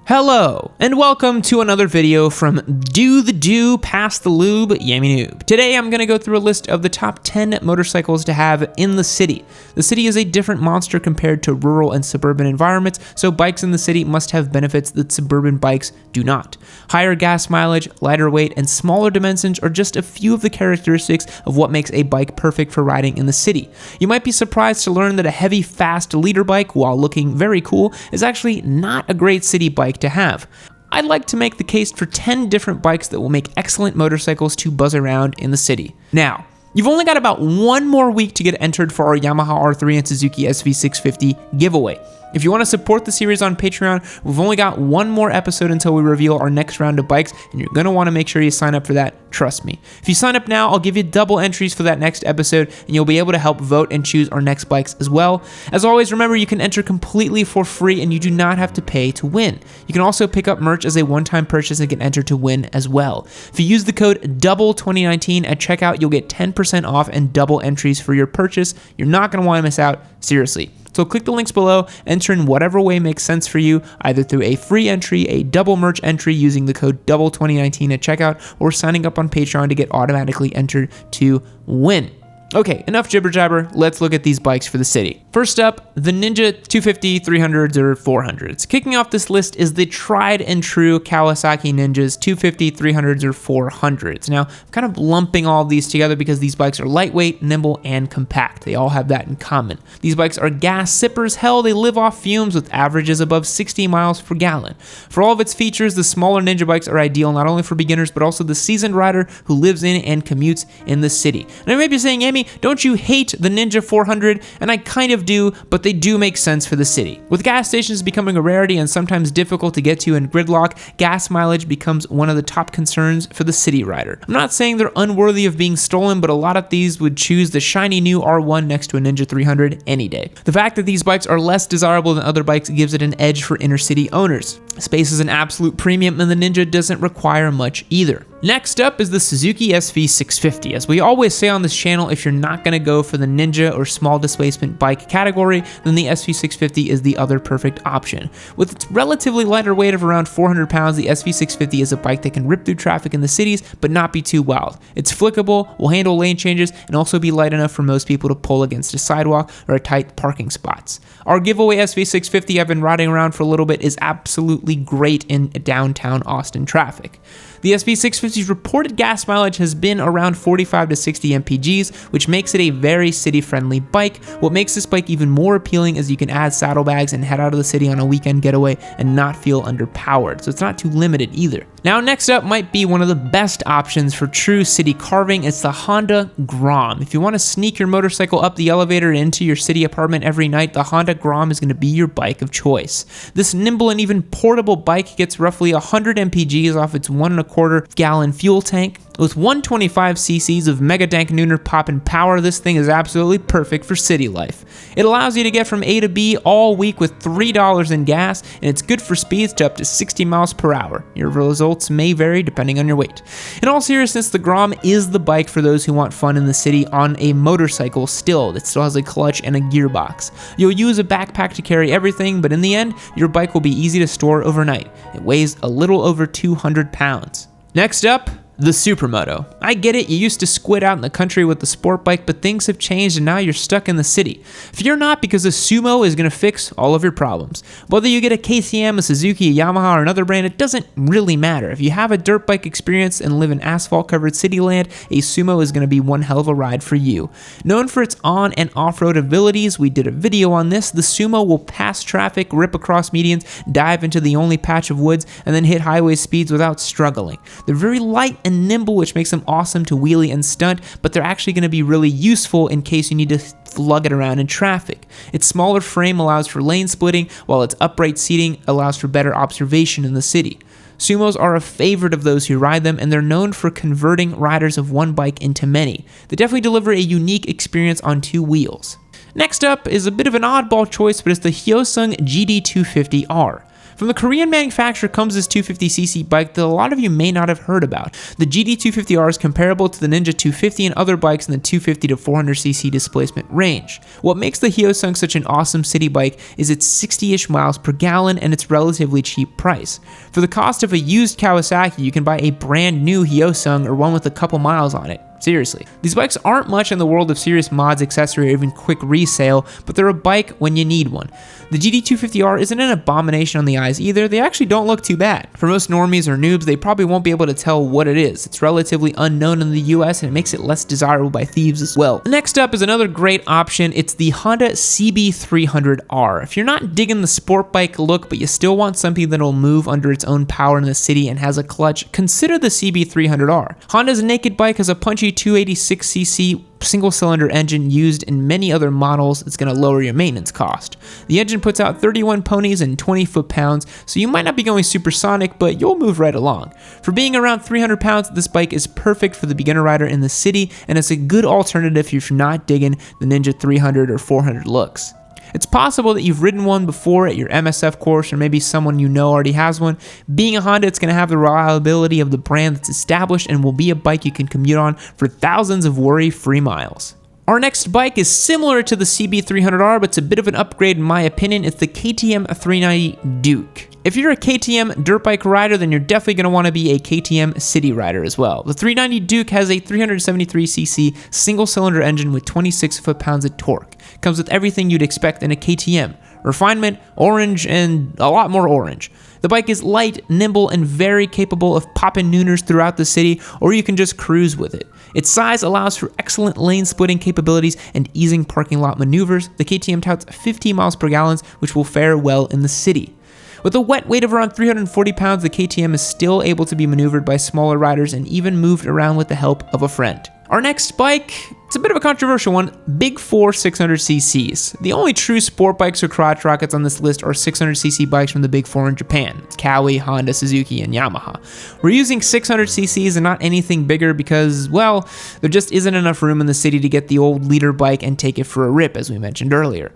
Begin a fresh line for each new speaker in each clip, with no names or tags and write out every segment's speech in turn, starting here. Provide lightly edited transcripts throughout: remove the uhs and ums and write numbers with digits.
Hello, and welcome to another video from Do the Do, Pass the Lube, Yammy Noob. Today I'm going to go through a list of the top 10 motorcycles to have in the city. The city is a different monster compared to rural and suburban environments, so bikes in the city must have benefits that suburban bikes do not. Higher gas mileage, lighter weight, and smaller dimensions are just a few of the characteristics of what makes a bike perfect for riding in the city. You might be surprised to learn that a heavy, fast leader bike, while looking very cool, is actually not a great city bike to have. I'd like to make the case for 10 different bikes that will make excellent motorcycles to buzz around in the city. Now, you've only got about one more week to get entered for our Yamaha R3 and Suzuki SV650 giveaway. If you want to support the series on Patreon, we've only got one more episode until we reveal our next round of bikes, and you're going to want to make sure you sign up for that, trust me. If you sign up now, I'll give you double entries for that next episode, and you'll be able to help vote and choose our next bikes as well. As always, remember you can enter completely for free, and you do not have to pay to win. You can also pick up merch as a one-time purchase and get entered to win as well. If you use the code DOUBLE2019 at checkout, you'll get 10% off and double entries for your purchase. You're not going to want to miss out, seriously. So click the links below, enter in whatever way makes sense for you, either through a free entry, a double merch entry using the code DOUBLE2019 at checkout, or signing up on Patreon to get automatically entered to win. Okay, enough jibber jabber, let's look at these bikes for the city. First up, the Ninja 250, 300s, or 400s. Kicking off this list is the tried and true Kawasaki Ninjas 250, 300s, or 400s. Now, I'm kind of lumping all of these together because these bikes are lightweight, nimble, and compact. They all have that in common. These bikes are gas sippers. Hell, they live off fumes with averages above 60 miles per gallon. For all of its features, the smaller Ninja bikes are ideal not only for beginners, but also the seasoned rider who lives in and commutes in the city. And I may be saying, Amy, don't you hate the Ninja 400? And I kind of do, but they do make sense for the city. With gas stations becoming a rarity and sometimes difficult to get to in gridlock, gas mileage becomes one of the top concerns for the city rider. I'm not saying they're unworthy of being stolen, but a lot of these would choose the shiny new R1 next to a Ninja 300 any day. The fact that these bikes are less desirable than other bikes gives it an edge for inner city owners. Space is an absolute premium, and the Ninja doesn't require much either. Next up is the Suzuki SV650. As we always say on this channel, if you're not going to go for the Ninja or small displacement bike category, then the SV650 is the other perfect option. With its relatively lighter weight of around 400 pounds, the SV650 is a bike that can rip through traffic in the cities, but not be too wild. It's flickable, will handle lane changes, and also be light enough for most people to pull against a sidewalk or tight parking spots. Our giveaway SV650 I've been riding around for a little bit is absolutely great in downtown Austin traffic. The SV650's reported gas mileage has been around 45 to 60 mpgs, which makes it a very city-friendly bike. What makes this bike even more appealing is you can add saddlebags and head out of the city on a weekend getaway and not feel underpowered, so it's not too limited either. Now, next up might be one of the best options for true city carving. It's the Honda Grom. If you want to sneak your motorcycle up the elevator into your city apartment every night, the Honda Grom is going to be your bike of choice. This nimble and even portable bike gets roughly 100 mpgs off its 1.25 gallon fuel tank. With 125 cc's of mega dank nooner poppin' power, this thing is absolutely perfect for city life. It allows you to get from A to B all week with $3 in gas, and it's good for speeds to up to 60 miles per hour. Your results may vary depending on your weight. In all seriousness, the Grom is the bike for those who want fun in the city on a motorcycle that still has a clutch and a gearbox. You'll use a backpack to carry everything, but in the end, your bike will be easy to store overnight. It weighs a little over 200 pounds. Next up, the Supermoto. I get it, you used to squid out in the country with the sport bike, but things have changed and now you're stuck in the city. Fear not, because the Sumo is going to fix all of your problems. Whether you get a KTM, a Suzuki, a Yamaha, or another brand, it doesn't really matter. If you have a dirt bike experience and live in asphalt-covered city land, a Sumo is going to be one hell of a ride for you. Known for its on- and off-road abilities, we did a video on this. The Sumo will pass traffic, rip across medians, dive into the only patch of woods, and then hit highway speeds without struggling. They're very light and nimble, which makes them awesome to wheelie and stunt, but they're actually going to be really useful in case you need to lug it around in traffic. Its smaller frame allows for lane splitting, while its upright seating allows for better observation in the city. Sumos are a favorite of those who ride them, and they're known for converting riders of one bike into many. They definitely deliver a unique experience on two wheels. Next up is a bit of an oddball choice, but it's the Hyosung GD250R. From the Korean manufacturer comes this 250cc bike that a lot of you may not have heard about. The GD250R is comparable to the Ninja 250 and other bikes in the 250 to 400cc displacement range. What makes the Hyosung such an awesome city bike is its 60-ish miles per gallon and its relatively cheap price. For the cost of a used Kawasaki, you can buy a brand new Hyosung or one with a couple miles on it. Seriously. These bikes aren't much in the world of serious mods, accessory, or even quick resale, but they're a bike when you need one. The GD250R isn't an abomination on the eyes either, they actually don't look too bad. For most normies or noobs, they probably won't be able to tell what it is. It's relatively unknown in the US and it makes it less desirable by thieves as well. Next up is another great option, it's the Honda CB300R. If you're not digging the sport bike look, but you still want something that'll move under its own power in the city and has a clutch, consider the CB300R. Honda's naked bike has a punchy 286cc single-cylinder engine used in many other models. It's going to lower your maintenance cost. The engine puts out 31 ponies and 20 foot-pounds, so you might not be going supersonic, but you'll move right along. For being around 300 pounds, this bike is perfect for the beginner rider in the city, and it's a good alternative if you're not digging the Ninja 300 or 400 looks. It's possible that you've ridden one before at your MSF course, or maybe someone you know already has one. Being a Honda, it's going to have the reliability of the brand that's established and will be a bike you can commute on for thousands of worry-free miles. Our next bike is similar to the CB300R, but it's a bit of an upgrade in my opinion. It's the KTM 390 Duke. If you're a KTM dirt bike rider, then you're definitely going to want to be a KTM city rider as well. The 390 Duke has a 373cc single-cylinder engine with 26 foot-pounds of torque. Comes with everything you'd expect in a KTM. Refinement, orange, and a lot more orange. The bike is light, nimble, and very capable of popping nooners throughout the city, or you can just cruise with it. Its size allows for excellent lane splitting capabilities and easing parking lot maneuvers. The KTM touts 50 miles per gallon, which will fare well in the city. With a wet weight of around 340 pounds, the KTM is still able to be maneuvered by smaller riders and even moved around with the help of a friend. Our next bike, it's a bit of a controversial one, Big 4 600cc's. The only true sport bikes or crotch rockets on this list are 600cc bikes from the Big 4 in Japan, Kawi, Honda, Suzuki, and Yamaha. We're using 600cc's and not anything bigger because, well, there just isn't enough room in the city to get the old leader bike and take it for a rip, as we mentioned earlier.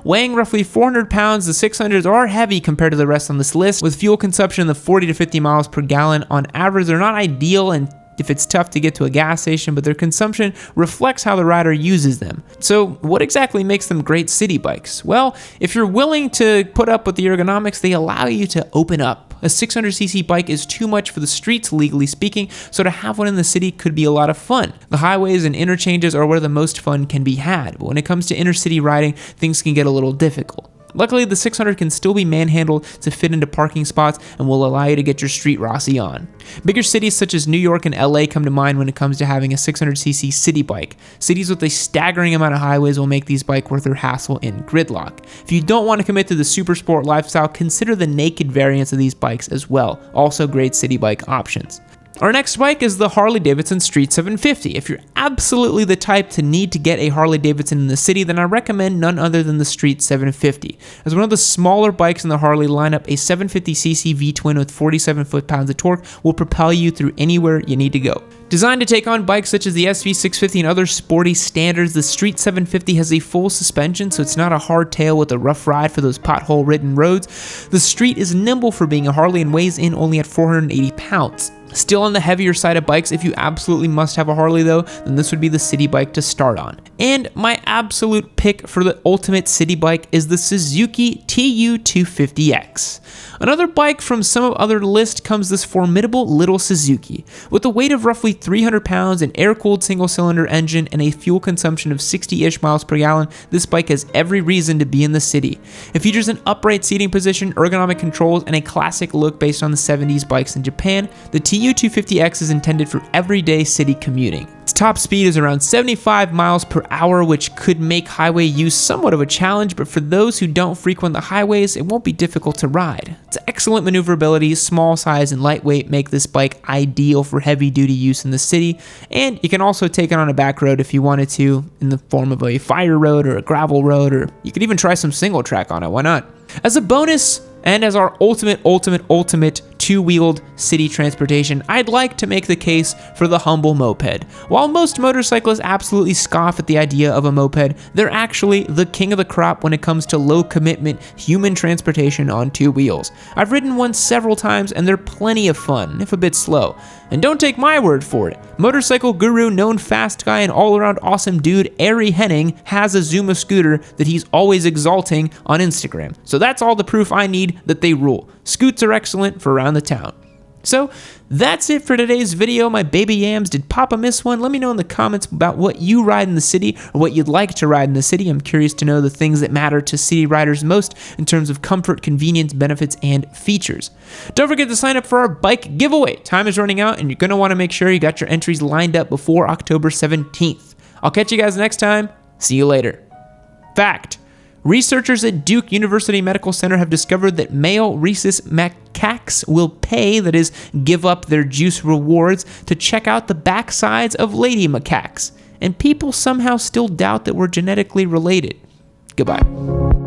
Weighing roughly 400 pounds, the 600s are heavy compared to the rest on this list. With fuel consumption of 40 to 50 miles per gallon on average, they're not ideal and if it's tough to get to a gas station, but their consumption reflects how the rider uses them. So what exactly makes them great city bikes? Well, if you're willing to put up with the ergonomics, they allow you to open up. A 600cc bike is too much for the streets, legally speaking, so to have one in the city could be a lot of fun. The highways and interchanges are where the most fun can be had, but when it comes to inner city riding, things can get a little difficult. Luckily, the 600 can still be manhandled to fit into parking spots and will allow you to get your street Rossi on. Bigger cities such as New York and LA come to mind when it comes to having a 600cc city bike. Cities with a staggering amount of highways will make these bikes worth their hassle in gridlock. If you don't want to commit to the super sport lifestyle, consider the naked variants of these bikes as well. Also great city bike options. Our next bike is the Harley-Davidson Street 750. If you're absolutely the type to need to get a Harley-Davidson in the city, then I recommend none other than the Street 750. As one of the smaller bikes in the Harley lineup, a 750cc V-twin with 47 foot-pounds of torque will propel you through anywhere you need to go. Designed to take on bikes such as the SV650 and other sporty standards, the Street 750 has a full suspension, so it's not a hard tail with a rough ride for those pothole-ridden roads. The Street is nimble for being a Harley and weighs in only at 480 pounds. Still on the heavier side of bikes, if you absolutely must have a Harley though, then this would be the city bike to start on. And my absolute pick for the ultimate city bike is the Suzuki Tu 250X. Another bike from some other list comes this formidable little Suzuki. With a weight of roughly 300 pounds, an air-cooled single-cylinder engine, and a fuel consumption of 60-ish miles per gallon, this bike has every reason to be in the city. It features an upright seating position, ergonomic controls, and a classic look based on the 70s bikes in Japan. The Tu 250X is intended for everyday city commuting. Its top speed is around 75 miles per hour, which could make highway use somewhat of a challenge, but for those who don't frequent the highways, it won't be difficult to ride. Its excellent maneuverability, small size, and lightweight make this bike ideal for heavy-duty use in the city, and you can also take it on a back road if you wanted to, in the form of a fire road or a gravel road, or you could even try some single track on it, why not? As a bonus, and as our ultimate two-wheeled city transportation, I'd like to make the case for the humble moped. While most motorcyclists absolutely scoff at the idea of a moped, they're actually the king of the crop when it comes to low-commitment human transportation on two wheels. I've ridden one several times and they're plenty of fun, if a bit slow. And don't take my word for it. Motorcycle guru, known fast guy, and all-around awesome dude, Ari Henning, has a Zuma scooter that he's always exalting on Instagram. So that's all the proof I need that they rule. Scoots are excellent for around the town. So that's it for today's video, my baby yams. Did Papa miss one? Let me know in the comments about what you ride in the city or what you'd like to ride in the city. I'm curious to know the things that matter to city riders most in terms of comfort, convenience, benefits, and features. Don't forget to sign up for our bike giveaway. Time is running out and you're going to want to make sure you got your entries lined up before October 17th. I'll catch you guys next time. See you later. Fact: researchers at Duke University Medical Center have discovered that male rhesus macaques will pay, that is, give up their juice rewards, to check out the backsides of lady macaques. And people somehow still doubt that we're genetically related. Goodbye.